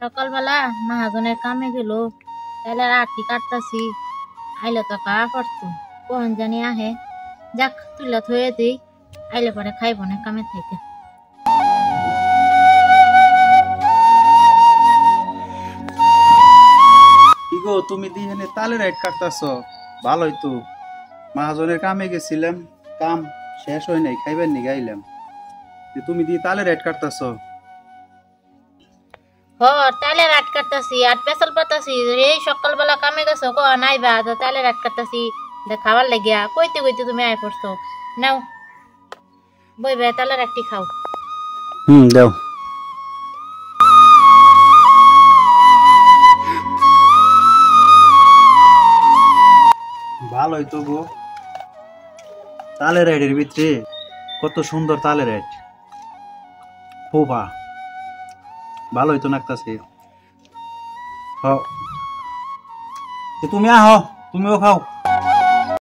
সকালবেলা মহাজনের কামে গেল, তাইলে রাতি কাটতাছি। আইলে তো কা করতো, কোন জানি আহে। যাক তুইলা থয়ে দিই, আইলে পরে খাইব না কামে থেকে। কি গো, তুমি দিহেনে তালে রাইট কাটতাছ? ভালোই তো। মহাজনের কামে গেছিলাম, কাম শেষ হয় নাই, খাইবার নি গাইলাম। তুমি দিয়ে তালে রাইট কাটতাছ? তাইলে রাত কাটতাছি, আর পেছাল পাতাছি। এই সকালবেলা কামে গেছো, কো নাই বা তাইলে রাত কাটতাছি খাবার লাগিয়া। কইতে কইতে তুমি আয় পড়ছো। নাও বই বে, তাইলে রাতটি খাও। দাও। ভালোই তো গো। তালে রাইডের ভিতরে কত সুন্দর তালে রাইড। হোবা ভালোই তো নাকতাছে। তুমি আহ, তুমিও খাও।